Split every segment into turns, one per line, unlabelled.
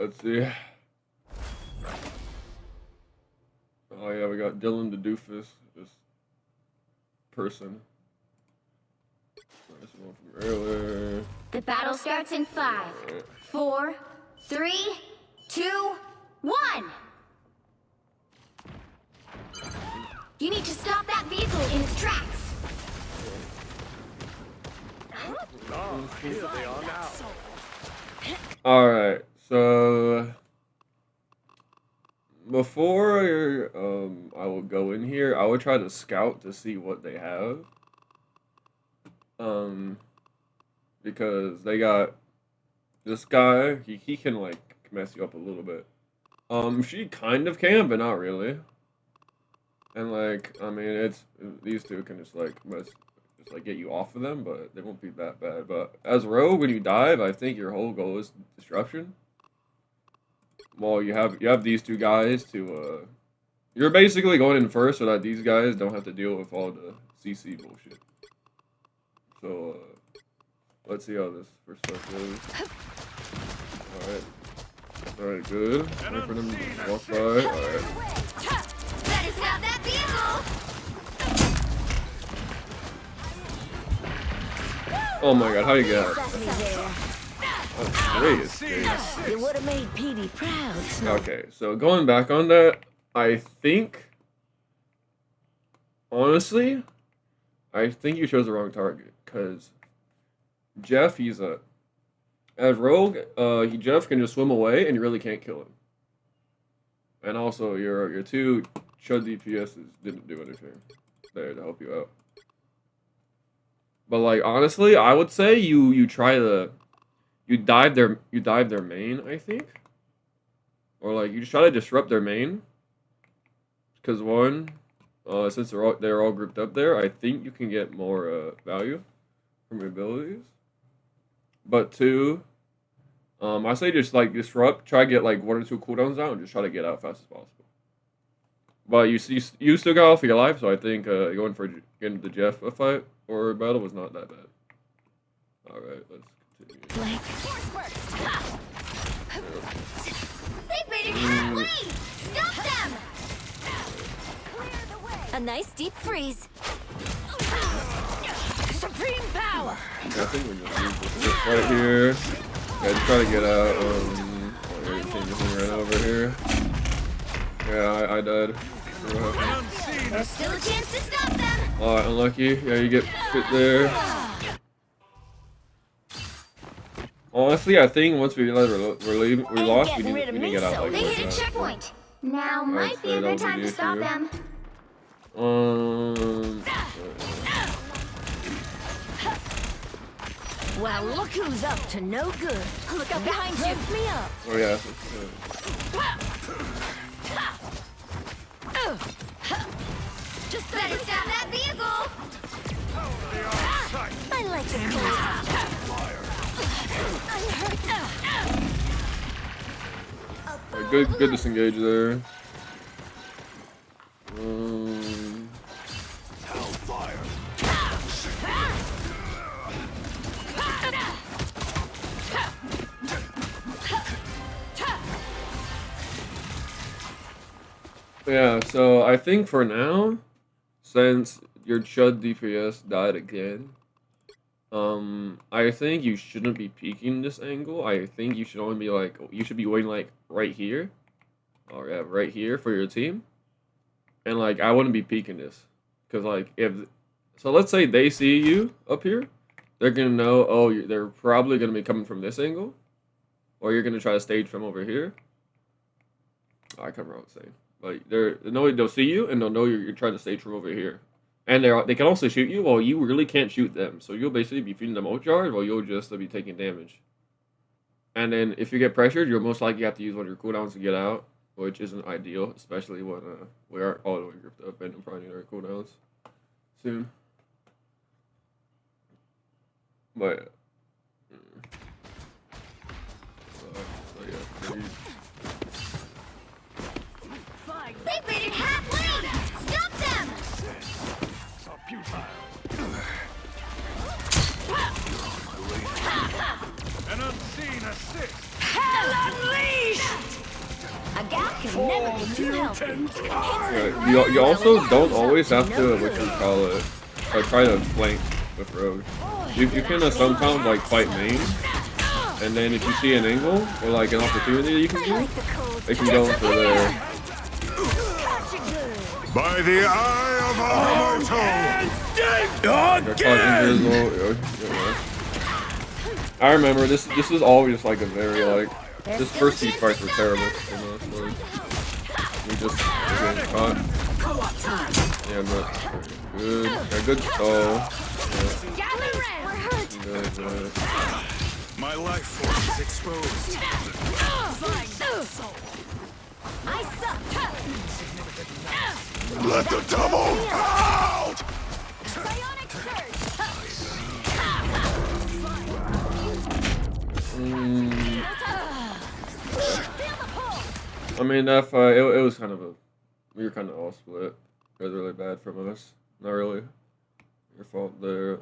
let's see. Oh yeah, we got Dylan the Doofus, this person. This one from earlier.
The battle starts in 5,
Right.
4, 3, 2, 1. You need to stop that vehicle in its tracks.
Oh, here they are now.
All right, so before I will go in here, I would try to scout to see what they have. Because they got this guy, he can like mess you up a little bit. She kind of can, but not really. And like, I mean, these two can just like get you off of them, but they won't be that bad. But as Rogue, when you dive, I think your whole goal is disruption. Well, you have these two guys to you're basically going in first so that these guys don't have to deal with all the CC bullshit. So let's see how this first stuff goes. Alright, good. Wait for them to walk by. Alright.
Better stop that vehicle.
Oh my god, how you get out? That's great escape.
You would have made Petey proud, Snow.
Okay, so going back on that, I think honestly, I think you chose the wrong target, because Jeff, as Rogue, Jeff can just swim away and you really can't kill him. And also your two Chud DPSs didn't do anything there to help you out. But like honestly, I would say you dive their main, I think. Or like you just try to disrupt their main. Cause one, since they're all grouped up there, I think you can get more value from your abilities. But two, I say just like disrupt, try to get like 1 or 2 cooldowns down, and just try to get out fast as possible. But you still got all for your life, so I think going for getting the Jeff fight or battle was not that bad. All right, let's continue.
They've made it halfway. Stop them.
A nice deep freeze.
Supreme power.
I think we just use this right here. Yeah, just try to get out. Everything just ran over here. Yeah, I died.
There's still a chance to stop them.
Unlucky. Yeah, you get hit there. Honestly, I think once we realized we lost, we didn't get out like
They hit a
that.
checkpoint. Now might be a good time to stop them.
Well, look who's up to no good. Look up behind you. Me up.
Oh yeah.
Just better stop that vehicle.
I like to
Good disengage there. Yeah, so I think for now, since your Chud DPS died again, I think you shouldn't be peeking this angle. I think you should only be like, you should be waiting like right here. Or yeah, right here for your team. And like, I wouldn't be peeking this. Because like, so let's say they see you up here. They're going to know, oh, they're probably going to be coming from this angle. Or you're going to try to stage from over here. I can't remember what I'm saying. Like, they'll see you and they'll know you're trying to stage from over here. And they can also shoot you while you really can't shoot them. So you'll basically be feeding them ult charge while you'll just be taking damage. And then if you get pressured, you'll most likely have to use one of your cooldowns to get out. Which isn't ideal, especially when we are all the way grouped up and probably need our cooldowns soon. But yeah,
They've made it halfway. Stop them.
An unseen assist.
Hell unleashed.
A gal can never be too healthy.
Yeah, you also don't always have to, what you call it, try to flank with Rogue. You can sometimes like fight main, and then if you see an angle or like an opportunity you can do, they can go for there.
By the eye of
I remember this is always like a very like this first few fights were terrible for most like we just getting caught. Yeah, but good. Yeah, good stall. Yeah.
My life force is exposed. Let the devil out!
I mean, that fight, it was kind of we were kind of all split. It was really bad from us. Not really your fault there.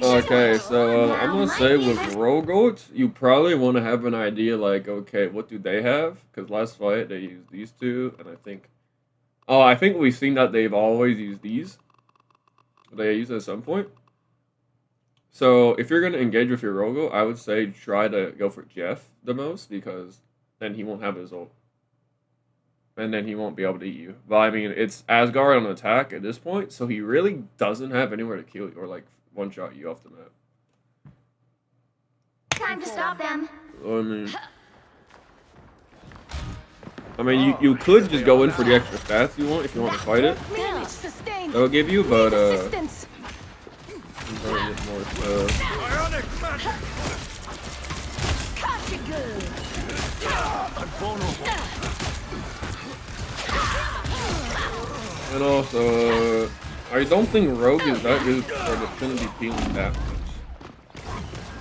Okay, so I'm gonna say with Rogoat, you probably want to have an idea like, okay, what do they have? Because last fight they used these two, and I think we've seen that they've always used these. They use it at some point. So if you're gonna engage with your Rogo, I would say try to go for Jeff the most because then he won't have his ult, and then he won't be able to eat you. But I mean, it's Asgard on attack at this point, so he really doesn't have anywhere to kill you or like one-shot you off the map.
Time to stop them.
I mean, you could just go in for the extra stats you want if you want to fight it. That'll give you, but you gotta get more stuff. And also, I don't think Rogue is that good for Affinity peeling that much.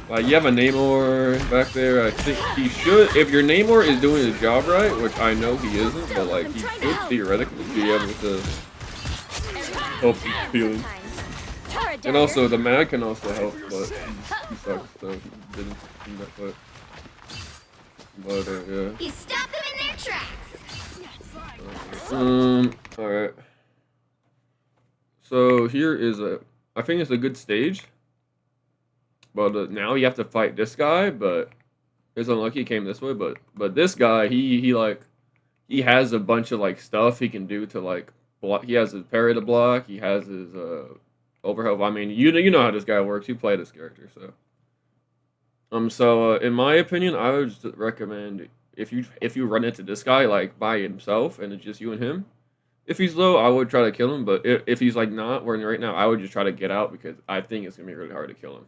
Like, you have a Namor back there, I think he should, if your Namor is doing his job right, which I know he isn't, but like, he should theoretically be able to help you peeling. And also, the mag can also help, but he sucks, so he didn't in that fight. But, yeah.
He stopped them in their tracks.
Alright. So here is I think it's a good stage. But now you have to fight this guy, but it's unlucky he came this way, but this guy, he has a bunch of like stuff he can do to like block. He has his parry to block, he has his overhead. I mean, you know how this guy works. You play this character, so in my opinion, I would just recommend if you run into this guy like by himself and it's just you and him. If he's low, I would try to kill him, but if he's like not, where right now, I would just try to get out because I think it's gonna be really hard to kill him.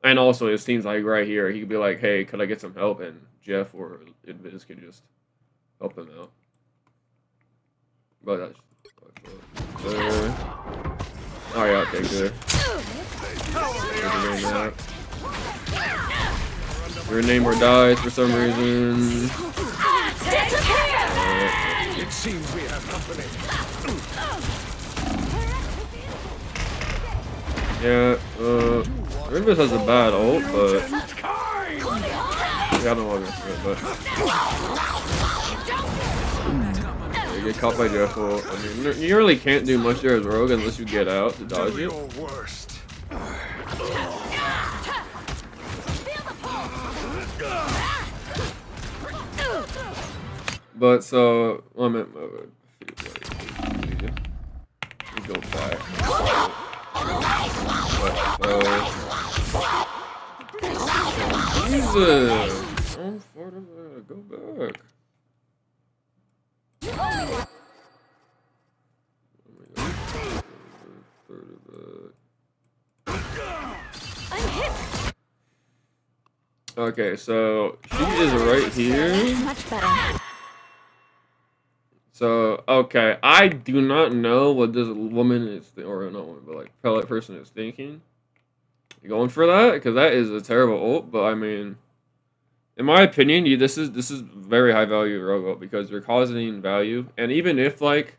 And also, it seems like right here, he could be like, "Hey, could I get some help?" And Jeff or Invis can just help him out. But that's oh yeah, okay, good. Your Namor dies for some reason.
It seems we have company.
Yeah, Invis has a bad ult, but yeah, I don't want to do it, but yeah, you get caught by Jeff ult. I mean, you really can't do much there as Rogue unless you get out to dodge it. But so, I meant, we go back. Jesus! How far did I go back? Okay, so she is right here.
Much better.
So, okay, I do not know what this woman is, or not woman, but like pellet person is thinking. You going for that? Because that is a terrible ult, but I mean, in my opinion, this is very high value rogue ult because you're causing value, and even if like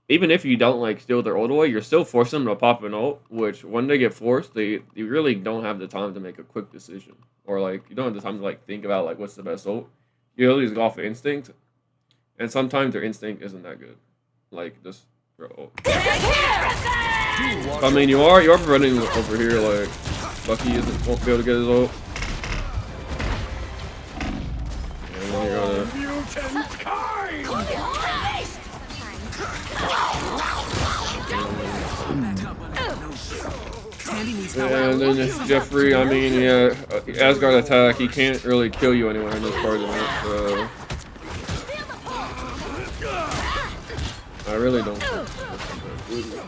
even if you don't like steal their ult away, you're still forcing them to pop an ult. Which when they get forced, you really don't have the time to make a quick decision, or like you don't have the time to like think about like what's the best ult. You really just go off of instinct, and sometimes their instinct isn't that good. Like just throw ult. I mean, you are preventing over here. Like Bucky won't be able to get his ult. And then you're gonna. And then Jeffrey, I mean, yeah, Asgard attack, he can't really kill you anywhere in this part of the map, so... I really don't think that's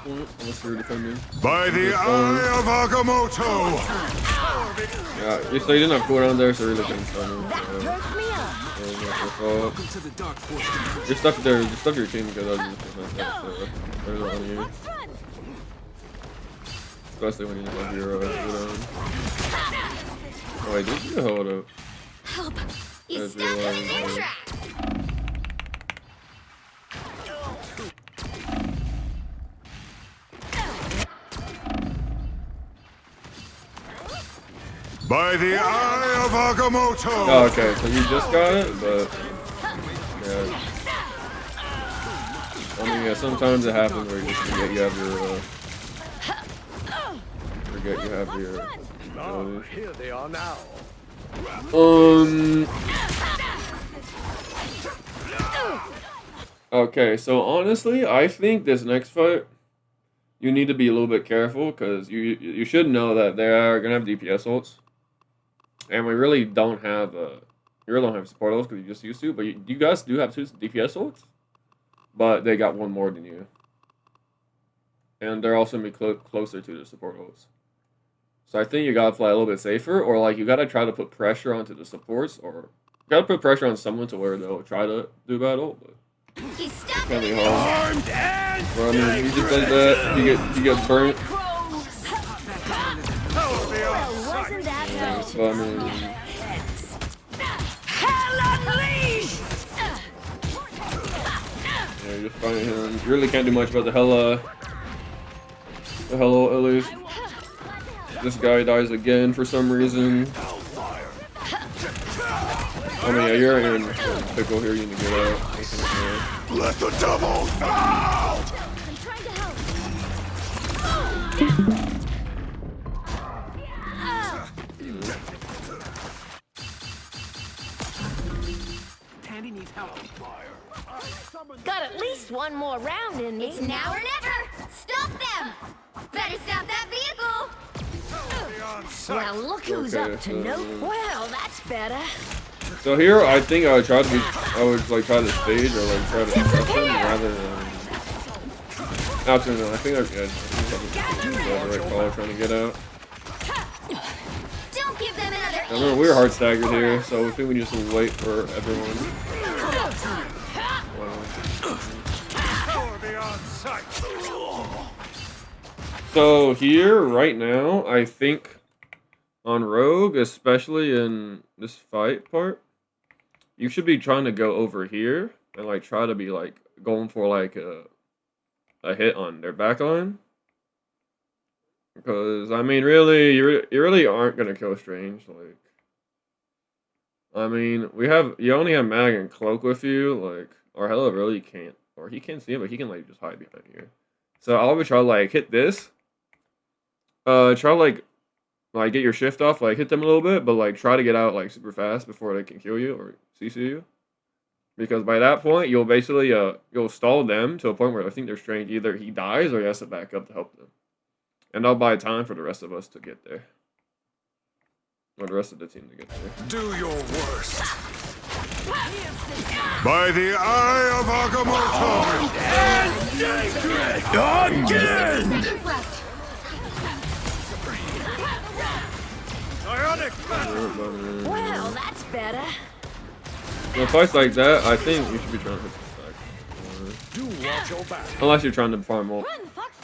unless you're defending.
By the eye of Agamotto!
Yeah, so you didn't have cooldown there, so you really couldn't stun him. You're stuck there, you're stuck your team because I was just there's no on you. Especially when you just have your cooldown. Oh wait, did you hold up?
Help! You stuck them in their tracks!
By the eye of Agamotto!
Oh, okay, so you just got it, but yeah. I mean, yeah, sometimes it happens where you just forget you have your
Here they are now.
Okay, so honestly, I think this next fight, you need to be a little bit careful because you should know that they are gonna have DPS ults, and we really don't have support ults because you just used to. But you guys do have 2 DPS ults, but they got 1 more than you, and they're also gonna be closer to the support ults. So I think you gotta play a little bit safer, or like you gotta try to put pressure onto the supports, or you gotta put pressure on someone to where they'll try to do battle. But it's gonna be hard. Well, I mean, he just does that. He gets burnt. So, I mean, yeah, you're just fighting him. You really can't do much about the Hella at least. This guy dies again for some reason. I mean, yeah, you're in pickle here. You need to get out.
Let the devil out!
I'm trying to help.
Got at least one more round in me.
It's now or never! Stop them! Better stop that vehicle!
Well, look who's
Okay,
up to
so-
no. Well, that's better.
So here, I think I would try to like try to stage or like try to press him rather than. Actually, no, I think that's the right call trying to get out.
Don't give them another
I know we're hard staggered here, so I think we just wait for everyone. So here, right now, I think on Rogue, especially in this fight part, you should be trying to go over here and like try to be like going for like a hit on their back line. Because I mean, really, you really aren't gonna kill Strange. Like, I mean, you only have Mag and Cloak with you. Like, or Hella really can't, or he can't see him, but he can like just hide behind here. So I would try to like hit this. Try to like get your shift off, like hit them a little bit, but like try to get out like super fast before they can kill you or CC you. Because by that point, you'll basically you'll stall them to a point where I think they're Strange. Either he dies or he has to back up to help them. And I'll buy time for the rest of us to get there. Or the rest of the team to get there.
Do your worst. By the eye of Agamotto! Again!
seconds left.
Well, that's better.
In fights like that, I think you should be trying to hit the stack.
Do watch your back.
Unless you're trying to farm ult.
Run, Fox,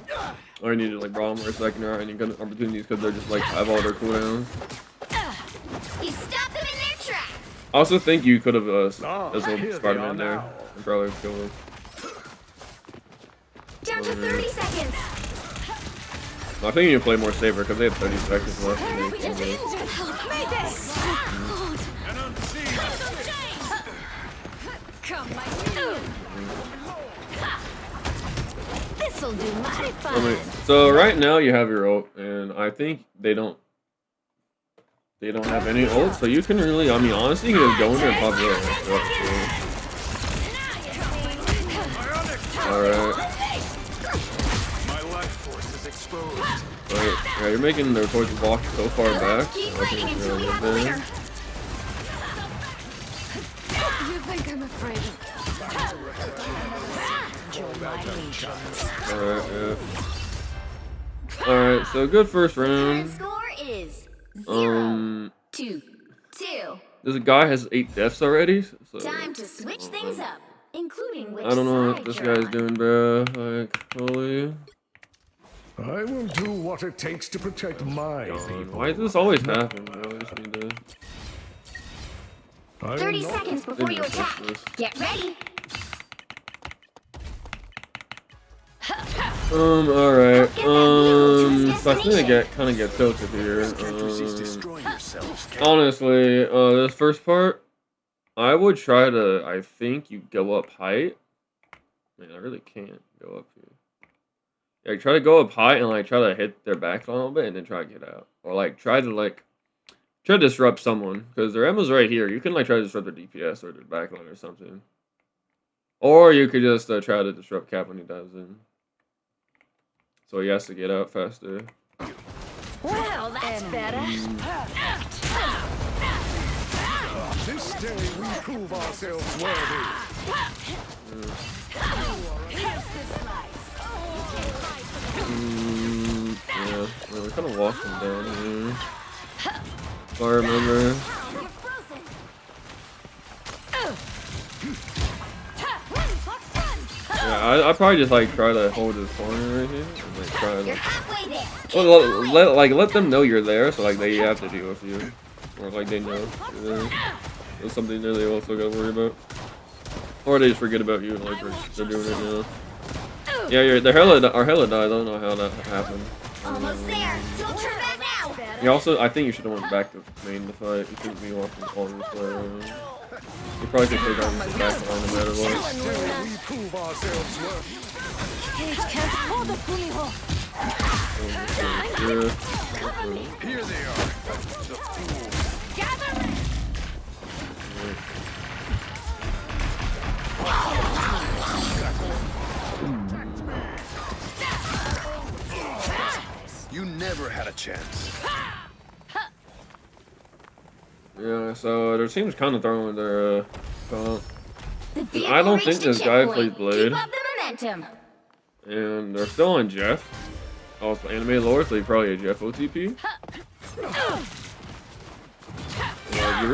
run.
Or you need to like brawl them or second or any good opportunities because they're just like have all their cooldowns.
You stop them in their tracks!
I also think you could have as
here
well
they
Spider-Man
are
there
now.
and probably killed him.
to 30 seconds.
I think you need to play more saver because they have 30 seconds left. And
We
they
just
can
injured. Made this. Come, my This'll do mighty fine.
I mean, so right now you have your ult, and I think they don't have any ult, so you can really, I mean, honestly, you can just go in there and pop it up. Alright.
My life force is exposed.
Alright, yeah, you're making their torch walk so far back.
Keep
I think
fighting
it's
until
really
we have a
good there.
winner.
You think I'm afraid? Join my legions.
Alright, yeah. Alright, so good first
Current
round.
score is 0 to 2.
This guy has 8 deaths already, so
Time to switch things up, including which
I don't know what
side
this
you're
guy's
on.
doing, bro. Like, holy.
I will do what it takes to protect my people.
Why does this always happen, bro? I just need to.
30 seconds before you attack.
this.
Get ready.
Alright.
Get that vehicle to its
So I think I
destination.
kind of get tilted here.
Can't resist destroying yourselves.
Honestly, this first part, I would try to. I think you go up height. Man, I really can't go up here. Yeah, try to go up high and like try to hit their back a little bit and then try to get out, or like try to disrupt someone because their ammo's right here. You can like try to disrupt their DPS or their backline or something, or you could just try to disrupt Cap when he dives in. So he has to get out faster.
Well, that's better.
This day we prove ourselves worthy.
Yeah, well, we kind of walked him down here. If I remember.
You're frozen.
Yeah, I probably just like try to hold his corner right here. And, like try
You're
to
halfway there.
let them know you're there, so like they have to deal with you, or like they know you're there. There's something there they also gotta worry about, or they just forget about you like they're doing it now. Yeah, our hella died. I don't know how that happened.
Almost there. Don't turn back now.
You also, I think you should have went back to main the fight. You shouldn't be walking all this way around. You probably could take on the back line no matter what.
This day we prove ourselves worthy.
Cage can't hold the Kuniho.
Yeah.
Here they are. The fools. You never had a chance.
Yeah, so their team's kind of throwing their comp.
The vehicle
I don't
reached
think
a
this guy
checkpoint.
played Blade.
Keep up the momentum.
And they're still on Jeff. Oh, it's anime lore, so he probably a Jeff OTP.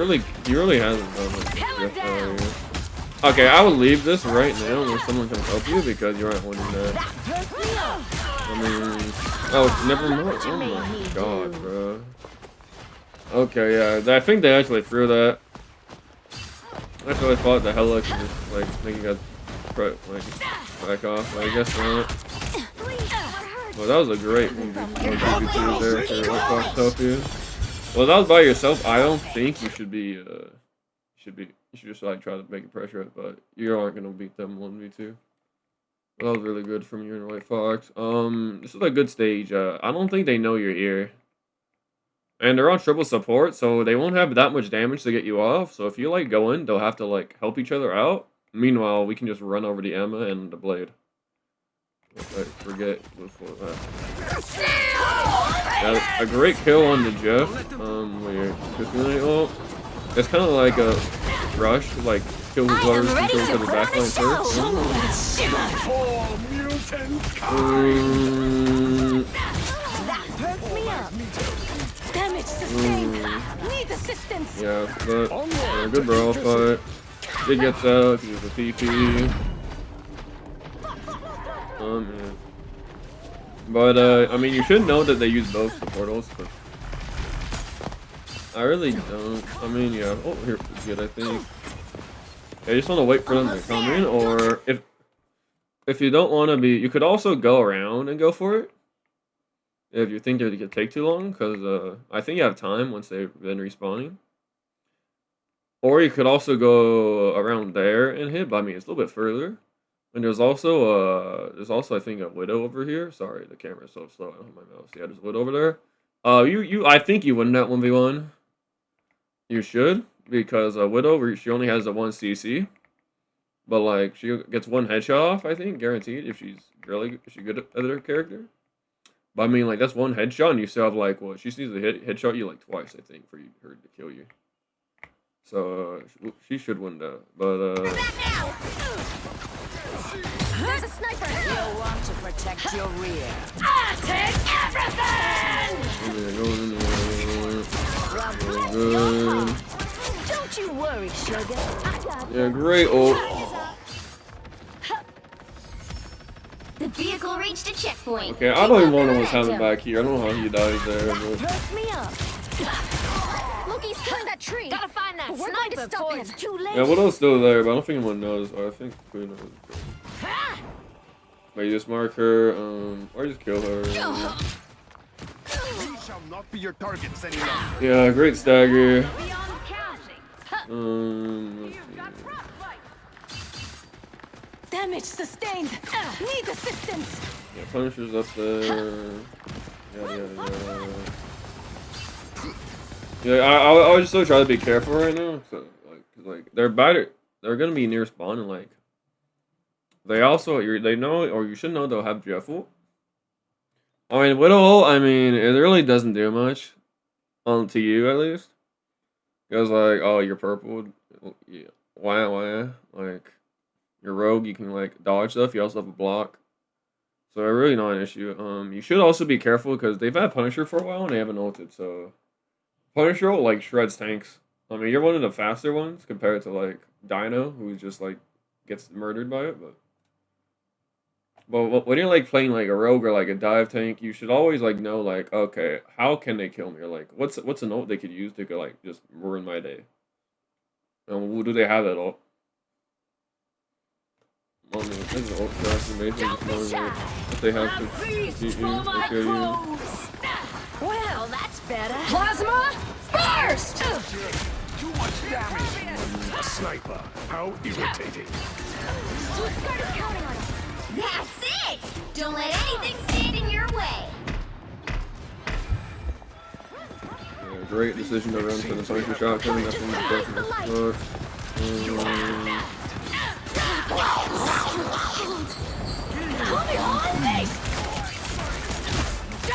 Like, he really hasn't done it. Jeff value. Okay, I would leave this right now unless someone can help you because you aren't winning that. I mean, oh, never mind. Oh my god, bro. Okay, yeah, I think they actually threw that. I actually thought the hella could just like make you guys back off. I guess not. Well, that was a great movie. There for White Fox to help you. Well, that was by yourself. I don't think you should be. You should just like try to make a pressure it, but you aren't gonna beat them 1v2. That was really good from you and White Fox. This is a good stage. I don't think they know you're here. And they're on triple support, so they won't have that much damage to get you off. So if you like go in, they'll have to like help each other out. Meanwhile, we can just run over the Emma and the Blade. Like, forget before that. Yeah, a great kill on the Jeff. Weird. Oh, it's kind of like a rush, like kill whoever's control for the backline first.
Fall, mutant!
Perk me up. Damage sustained. Need assistance.
Yeah, but good brawl fight. It gets out, he uses a PP. Yeah. But I mean, you should know that they use both supportals. But I really don't. I mean, yeah. Oh, here, good. I think. I just want to wait for them to come in, or if if you don't want to be, you could also go around and go for it. If you think it could take too long, because I think you have time once they've been respawning. Or you could also go around there and hit, but I mean, it's a little bit further. And there's also I think a widow over here. Sorry, the camera's so slow. I don't have my mouse. Yeah, there's a widow over there. I think you win that 1v1. You should, because a widow, she only has a 1 CC. But like she gets 1 headshot off, I think, guaranteed if she's good at her character. But I mean, like that's 1 headshot, and you still have like what she needs to headshot you like twice, I think, for her to kill you. So she should win that. But
Back now! There's a sniper!
You'll want to protect your rear.
I take everything!
good.
Don't you worry, sugar. I got
Yeah, great ult.
The vehicle reached a checkpoint.
Okay, I don't even want to know what's happening back here. I don't know how he dies there. But...
Perk me up.
Look, he's cutting that tree.
Gotta find that
We're going to
sniper
stop
before
him.
it's too late.
Yeah, Widow's still there, but I don't think anyone knows. Or I think Queen knows. But you just mark her, or just kill her.
We shall not be your targets any longer.
Yeah, great stagger.
Beyond counting.
Let's see.
Damage sustained. Need assistance.
Yeah, Punisher's up there. Yeah. Yeah, I would just still try to be careful right now. So, like they're gonna be near spawn, and like they also they know, or you should know, they'll have Jeff ult. I mean, Widow, I mean, it really doesn't do much, to you at least. Because like, oh, you're purple, yeah, why, like, you're rogue, you can like dodge stuff. You also have a block, so really not an issue. You should also be careful because they've had Punisher for a while and they haven't ulted, so. Punisher like shreds tanks. I mean, you're one of the faster ones compared to like Dino, who just like gets murdered by it. But when you're like playing like a rogue or like a dive tank, you should always like know like, okay, how can they kill me, or like what's an ult they could use to go like just ruin my day. And do they have at all? Well, I mean, this is an ult crash, basically just knowing like, if they have to beat you or kill you.
Well, that's better.
Plasma burst!
Too much damage.
A sniper. How irritating.
That's it! Don't let anything stand in your way.
Yeah, great decision to run for the Punisher shotgun. That's one of the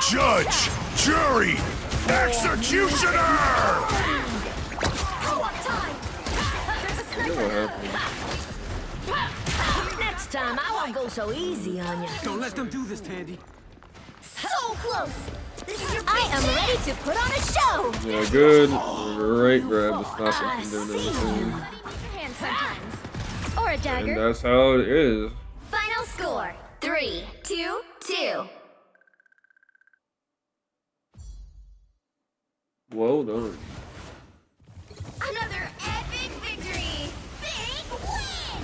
Judge! Jury! Executioner!
Next time, I won't go so easy on you.
Don't let them do this, Tandy.
So close! I am ready to put on a show!
Yeah, good. Great grab to stop him from doing anything.
Or a
And
dagger.
that's how it is.
Final score 3-2-2.
Well done.
Another epic victory! Big win!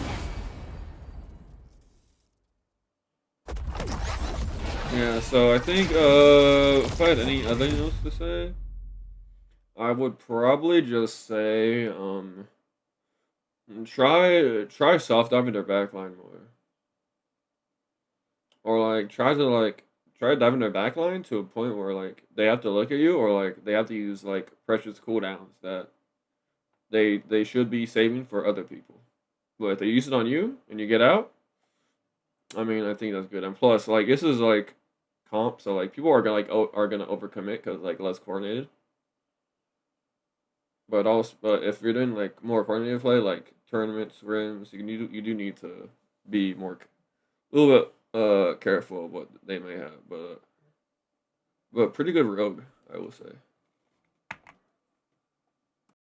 Yeah, so I think if I had anything else to say, I would probably just say try soft diving their backline more. Or like try diving their backline to a point where like they have to look at you, or like they have to use like precious cooldowns that they should be saving for other people. But if they use it on you and you get out, I mean, I think that's good. And plus, like, this is like comp, so like people are gonna overcommit because like less coordinated. But if you're doing like more coordinated play, like tournaments, rims, you do need to be a little bit careful of what they may have. But pretty good rogue, I will say.